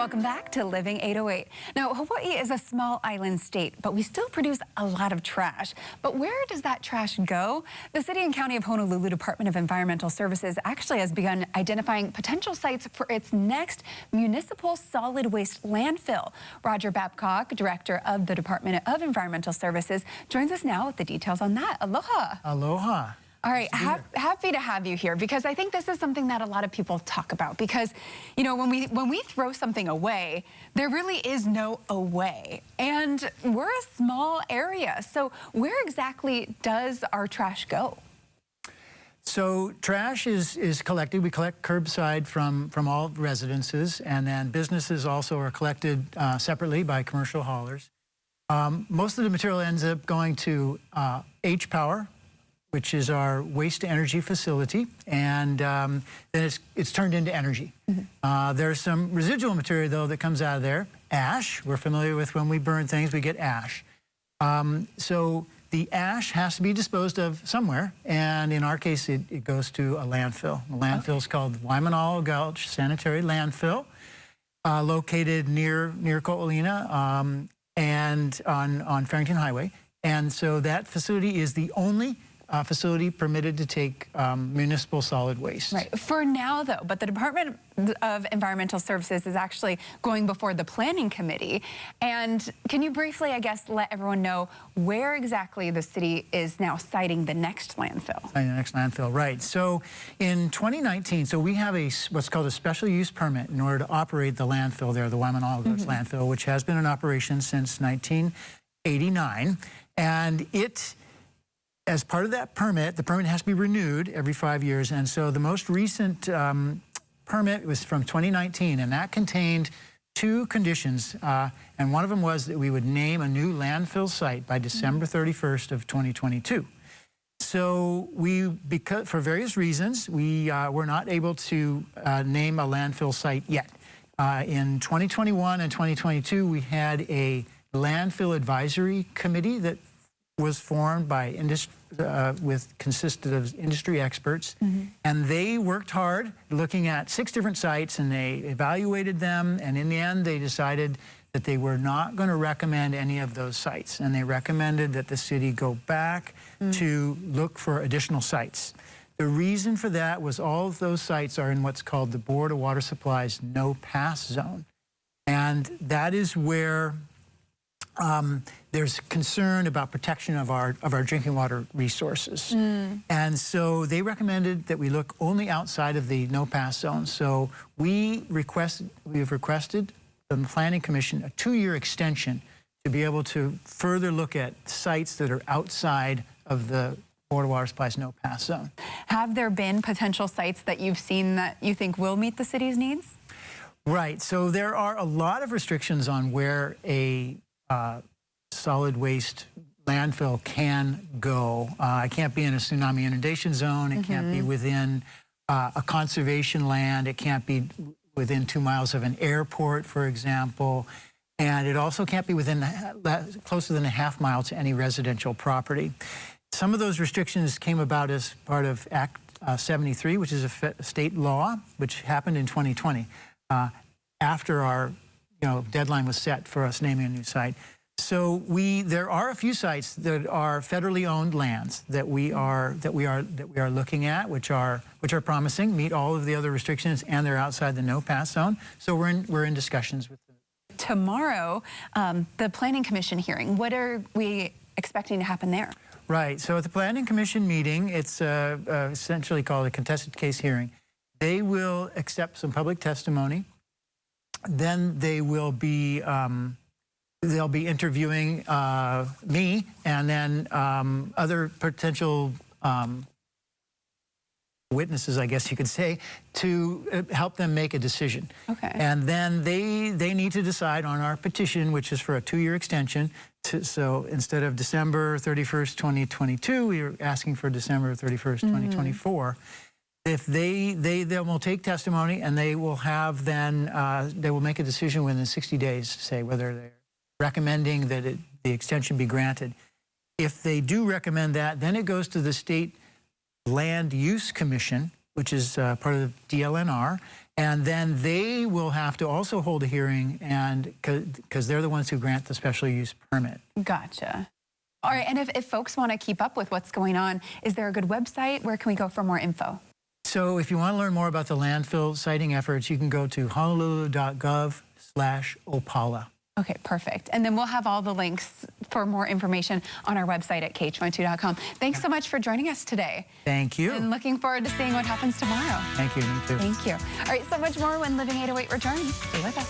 Welcome back to Living 808. Now, Hawaii is a small island state, but we still produce a lot of trash. But where does that trash go? The City and County of Honolulu Department of Environmental Services actually has begun identifying potential sites for its next municipal solid waste landfill. Roger Babcock, Director of the Department of Environmental Services, joins us now with the details on that. Aloha. Aloha. All right, happy to have you here because I think this is something that a lot of people talk about because, you know, when we throw something away, there really is no away. And we're a small area. So where exactly does our trash go? So trash is collected. We collect curbside from all residences, and then businesses also are collected separately by commercial haulers. Most of the material ends up going to H-Power, which is our waste-to-energy facility, and then it's turned into energy. Mm-hmm. There's some residual material, though, that comes out of there. Ash, we're familiar with when we burn things, we get ash. So the ash has to be disposed of somewhere, and in our case, it goes to a landfill. The landfill is called Waimanalo Gulch Sanitary Landfill, located near Ko'olina and on Farrington Highway. And so that facility is the only facility permitted to take municipal solid waste. Right. For now, though, but the Department of Environmental Services is actually going before the Planning Committee. And can you briefly, I guess, let everyone know where exactly the city is now citing the next landfill? The next landfill, right. So in 2019, so we have what's called a special use permit in order to operate the landfill there, the Waimanalo Gulch landfill, which has been in operation since 1989. And as part of that permit, the permit has to be renewed every 5 years, and so the most recent permit was from 2019, and that contained two conditions, and one of them was that we would name a new landfill site by December 31st of 2022. So because for various reasons, we were not able to name a landfill site yet. In 2021 and 2022, we had a landfill advisory committee that was formed by consisted of industry experts, and they worked hard looking at 6 different sites, and they evaluated them, and in the end they decided that they were not going to recommend any of those sites, and they recommended that the city go back to look for additional sites. The reason for that was all of those sites are in what's called the Board of Water Supply's no-pass zone, and that is where there's concern about protection of our drinking water resources. And so they recommended that we look only outside of the no-pass zone. So we've requested from the Planning Commission a 2-year extension to be able to further look at sites that are outside of the Board of Water Supply's no-pass zone. Have there been potential sites that you've seen that you think will meet the city's needs? Right, so there are a lot of restrictions on where a solid waste landfill can go. It can't be in a tsunami inundation zone. It can't be within a conservation land. It can't be within 2 miles of an airport, for example. And it also can't be within closer than a half mile to any residential property. Some of those restrictions came about as part of Act 73, which is a state law, which happened in 2020, after our deadline was set for us naming a new site. So there are a few sites that are federally owned lands that we are looking at, which are promising, meet all of the other restrictions, and they're outside the no-pass zone. So we're in discussions with them. Tomorrow, the Planning Commission hearing. What are we expecting to happen there? Right. So at the Planning Commission meeting, it's essentially called a contested case hearing. They will accept some public testimony. Then they will be they'll be interviewing me and then other potential witnesses, I guess you could say, to help them make a decision. Okay. And then they need to decide on our petition, which is for a 2-year extension. So instead of December 31st, 2022, we are asking for December 31st, 2024. If they will take testimony, and they will have then they will make a decision within 60 days to say whether they're recommending that the extension be granted. If they do recommend that, then it goes to the State Land Use Commission, which is part of the DLNR, And then they will have to also hold a hearing, and because they're the ones who grant the special use permit. Gotcha. All right, and if folks want to keep up with what's going on, is there a good website? Where can we go for more info? So if you want to learn more about the landfill siting efforts, you can go to honolulu.gov/Opala. Okay, perfect. And then we'll have all the links for more information on our website at KHY2.com. Thanks so much for joining us today. Thank you. And looking forward to seeing what happens tomorrow. Thank you. Me too. Thank you. All right, so much more when Living 808 returns. Stay with us.